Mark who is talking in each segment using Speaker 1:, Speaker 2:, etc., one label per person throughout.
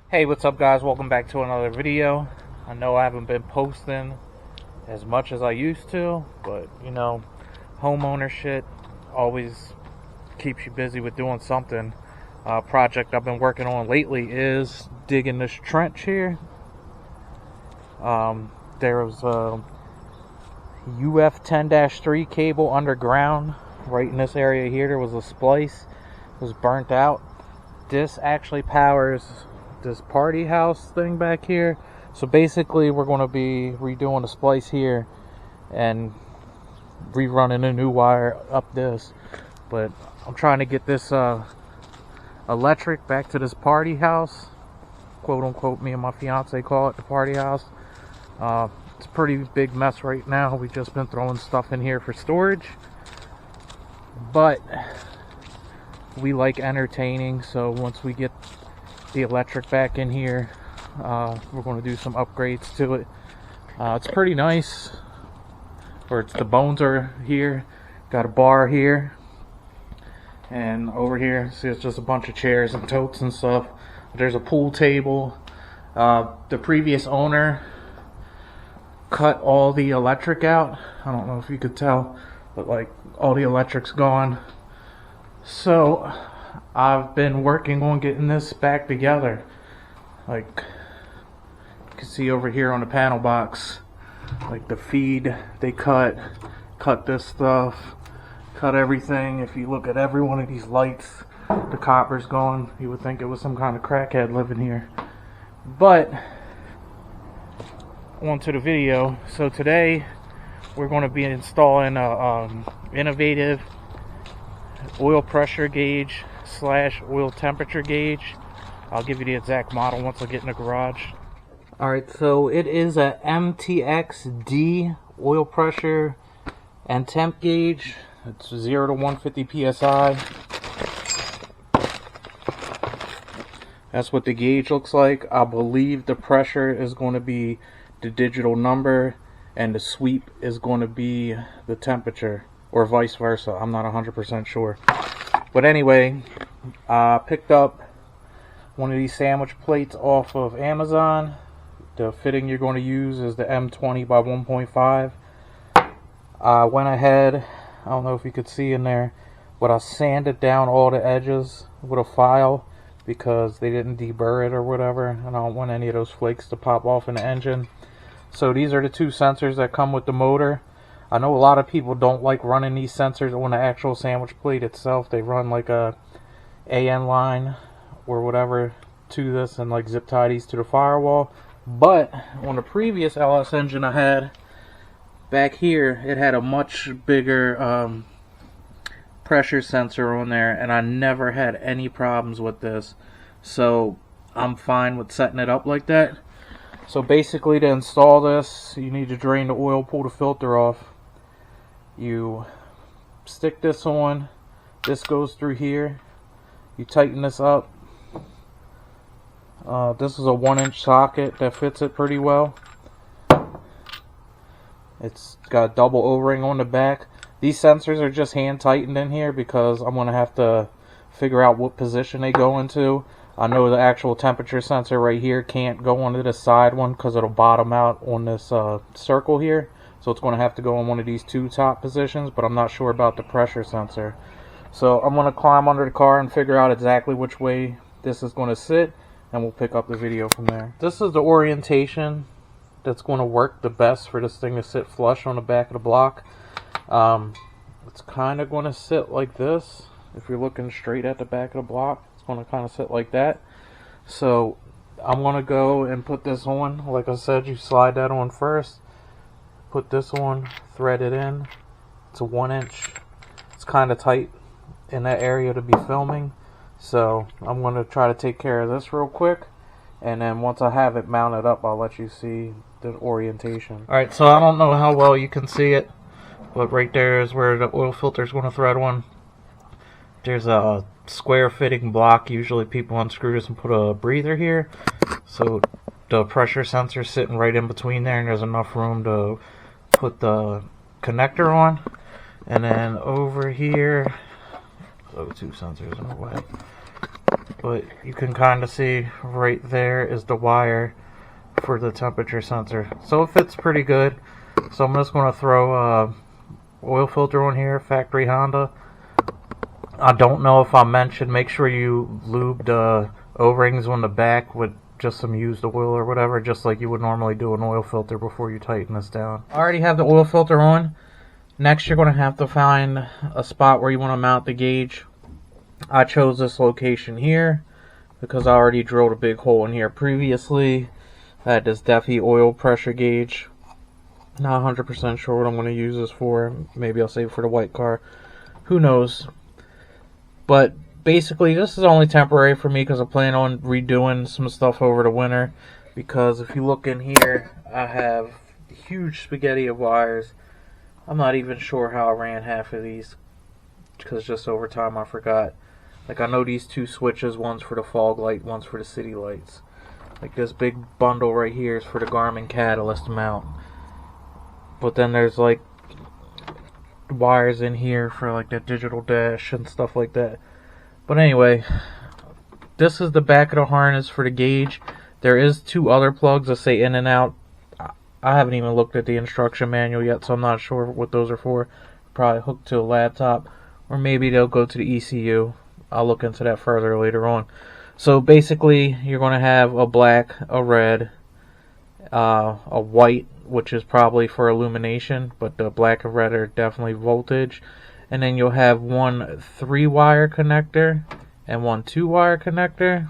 Speaker 1: Hey, what's up guys? Welcome back to another video. I know I haven't been posting as much as I used to, but you know, homeowner shit always keeps you busy with doing something. Project I've been working on lately is digging this trench here. There was a UF 10-3 cable underground right in this area here. There was a splice, it was burnt out. This actually powers this party house thing back here. So basically we're going to be redoing the splice here and rerunning a new wire up this. But I'm trying to get this electric back to this party house, quote unquote. Me and my fiance call it the party house. It's a pretty big mess right now. We've just been throwing stuff in here for storage, but we like entertaining, so once we get the electric back in here, we're going to do some upgrades to it. It's pretty nice. The bones are here, got a bar here, and over here, see, it's just a bunch of chairs and totes and stuff. There's a pool table. The previous owner cut all the electric out. I don't know if you could tell, but like all the electric's gone. So I've been working on getting this back together. Like you can see over here on the panel box, like the feed they cut this stuff, cut everything. If you look at every one of these lights, the copper's gone. You would think it was some kind of crackhead living here. But on to the video. So today we're going to be installing a innovative oil pressure gauge / oil temperature gauge. I'll give you the exact model once I get in the garage. Alright, so it is a MTXD oil pressure and temp gauge. It's 0 to 150 psi. That's what the gauge looks like. I believe the pressure is going to be the digital number and the sweep is going to be the temperature, or vice versa. I'm not 100% sure. But anyway, I picked up one of these sandwich plates off of Amazon. The fitting you're going to use is the M20 by 1.5. I went ahead, I don't know if you could see in there, but I sanded down all the edges with a file because they didn't deburr it or whatever, and I don't want any of those flakes to pop off in the engine. So these are the two sensors that come with the motor. I know a lot of people don't like running these sensors on the actual sandwich plate itself. They run like a AN line or whatever to this and like zip tie these to the firewall. But on the previous LS engine I had back here, it had a much bigger pressure sensor on there, and I never had any problems with this. So I'm fine with setting it up like that. So basically, to install this, you need to drain the oil, pull the filter off. You stick this on, this goes through here, you tighten this up. This is a 1-inch socket that fits it pretty well. It's got a double O-ring on the back. These sensors are just hand tightened in here because I'm going to have to figure out what position they go into. I know the actual temperature sensor right here can't go onto the side one because it'll bottom out on this circle here. So it's going to have to go in one of these two top positions, but I'm not sure about the pressure sensor. So I'm going to climb under the car and figure out exactly which way this is going to sit, and we'll pick up the video from there. This is the orientation that's going to work the best for this thing to sit flush on the back of the block. It's kind of going to sit like this. If you're looking straight at the back of the block, it's going to kind of sit like that. So I'm going to go and put this on. Like I said, you slide that on first. Put this on, thread it in. It's a 1-inch. It's kind of tight in that area to be filming. So I'm going to try to take care of this real quick. And then once I have it mounted up, I'll let you see the orientation. Alright, so I don't know how well you can see it, but right there is where the oil filter is going to thread on. There's a square fitting block. Usually people unscrew this and put a breather here. So the pressure sensor is sitting right in between there, and there's enough room to put the connector on. And then over here, so two sensors in the way. but you can kind of see right there is the wire for the temperature sensor. So it fits pretty good. So I'm just going to throw oil filter on here, factory Honda. I don't know if I mentioned, make sure you lube the O-rings on the back with just some used oil or whatever, just like you would normally do an oil filter before you tighten this down. I already have the oil filter on. Next, you're going to have to find a spot where you want to mount the gauge. I chose this location here because I already drilled a big hole in here previously. I had this Defi oil pressure gauge. Not 100% sure what I'm going to use this for. Maybe I'll save it for the white car. Who knows? But basically, this is only temporary for me because I plan on redoing some stuff over the winter. Because if you look in here, I have huge spaghetti of wires. I'm not even sure how I ran half of these because just over time I forgot. Like, I know these two switches, one's for the fog light, one's for the city lights. Like, this big bundle right here is for the Garmin catalyst mount. But then there's like wires in here for like the digital dash and stuff like that. But anyway, this is the back of the harness for the gauge. There is two other plugs that say in and out. I haven't even looked at the instruction manual yet, so I'm not sure what those are for. Probably hooked to a laptop, or maybe they'll go to the ECU. I'll look into that further later on. So basically, you're going to have a black, a red, a white, which is probably for illumination, but the black and red are definitely voltage. And then you'll have one 3-wire connector and one 2-wire connector.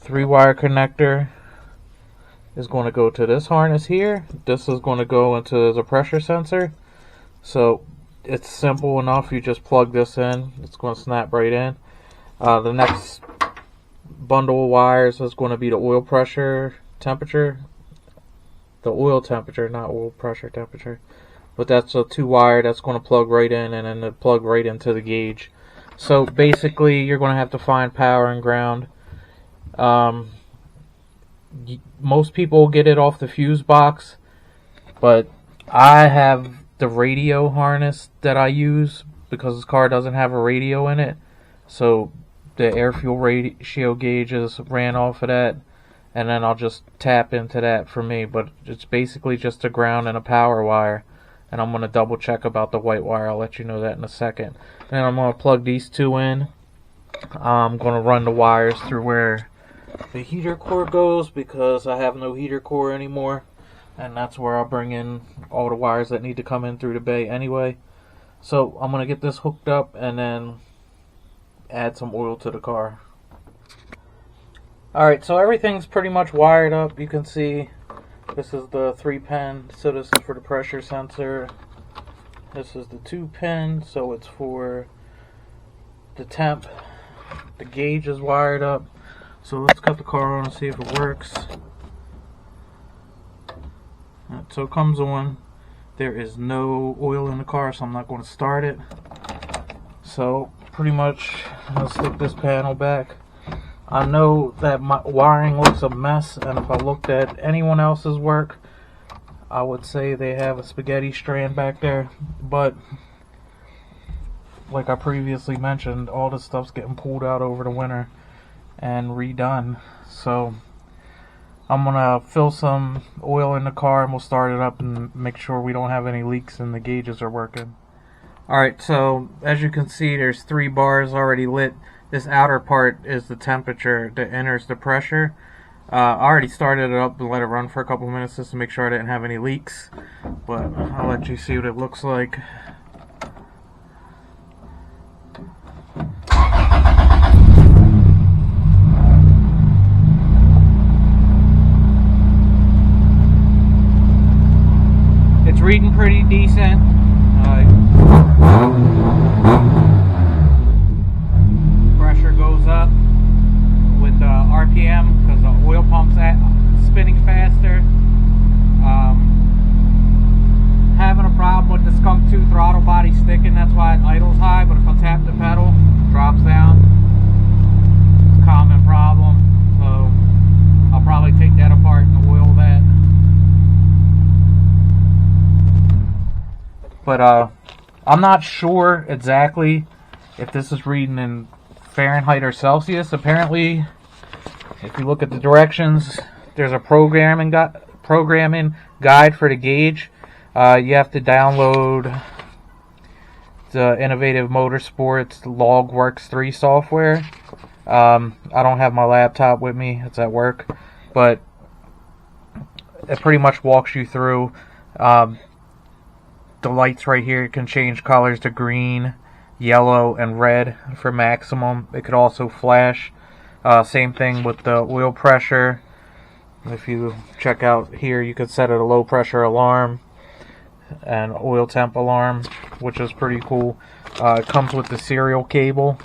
Speaker 1: 3-wire connector is going to go to this harness here. This is going to go into the pressure sensor. So it's simple enough. You just plug this in. It's going to snap right in. The next bundle of wires is going to be the oil pressure temperature. The oil temperature, not oil pressure temperature. But that's a 2-wire that's going to plug right in, and then plug right into the gauge. So basically, you're going to have to find power and ground. Most people get it off the fuse box, but I have the radio harness that I use because this car doesn't have a radio in it. So the air-fuel ratio gauges ran off of that. And then I'll just tap into that for me. But it's basically just a ground and a power wire. And I'm going to double check about the white wire. I'll let you know that in a second. Then I'm going to plug these two in. I'm going to run the wires through where the heater core goes, because I have no heater core anymore. And that's where I'll bring in all the wires that need to come in through the bay anyway. So I'm going to get this hooked up and then add some oil to the car. Alright, so everything's pretty much wired up. You can see this is the 3-pin, so this is for the pressure sensor. This is the 2-pin, so it's for the temp. The gauge is wired up. So let's cut the car on and see if it works. Right, so it comes on. There is no oil in the car, so I'm not going to start it. So pretty much, I'll stick this panel back. I know that my wiring looks a mess, and if I looked at anyone else's work, I would say they have a spaghetti strand back there. But like I previously mentioned, all this stuff's getting pulled out over the winter and redone. So I'm gonna fill some oil in the car and we'll start it up and make sure we don't have any leaks and the gauges are working. Alright, so as you can see, there's 3 bars already lit. This outer part is the temperature, the inner is the pressure. I already started it up and let it run for a couple minutes just to make sure I didn't have any leaks. But I'll let you see what it looks like. It's reading pretty decent. Pressure goes up with RPM because the oil pump's spinning faster. Having a problem with the skunk tooth throttle body sticking, that's why it idles high, but if I tap the pedal, it drops down. It's a common problem, so I'll probably take that apart and oil that. But I'm not sure exactly if this is reading in Fahrenheit or Celsius. Apparently, if you look at the directions, there's a programming guide for the gauge. You have to download the Innovative Motorsports Logworks 3 software. I don't have my laptop with me, it's at work, but it pretty much walks you through. The lights right here can change colors to green, yellow, and red for maximum. It could also flash. Same thing with the oil pressure. If you check out here, you could set it a low pressure alarm and oil temp alarm, which is pretty cool. It comes with the serial cable,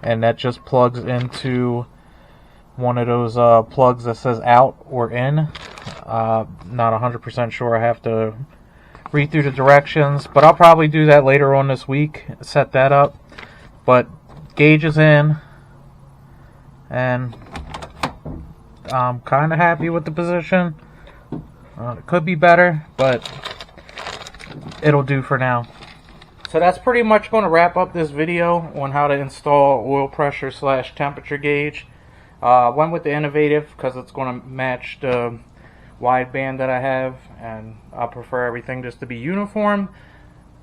Speaker 1: and that just plugs into one of those plugs that says out or in. Not 100% sure. I have to read through the directions, but I'll probably do that later on this week, set that up. But gauge is in, and I'm kind of happy with the position. It could be better, but it'll do for now. So that's pretty much going to wrap up this video on how to install oil pressure / temperature gauge. Went with the Innovative because it's going to match the wideband that I have, and I prefer everything just to be uniform.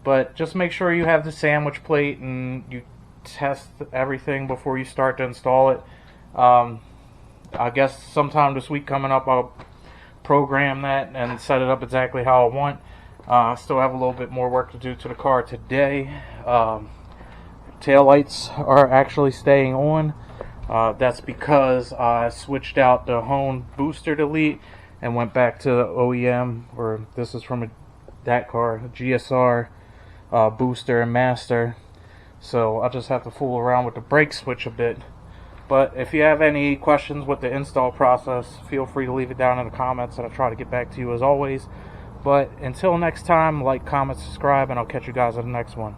Speaker 1: But just make sure you have the sandwich plate and you test everything before you start to install it. I guess sometime this week coming up, I'll program that and set it up exactly how I want. I still have a little bit more work to do to the car today. Tail lights are actually staying on. That's because I switched out the Hone booster delete and went back to the OEM, or this is from that car, a GSR booster and master. So I'll just have to fool around with the brake switch a bit. But if you have any questions with the install process, feel free to leave it down in the comments, and I'll try to get back to you as always. But until next time, like, comment, subscribe, and I'll catch you guys on the next one.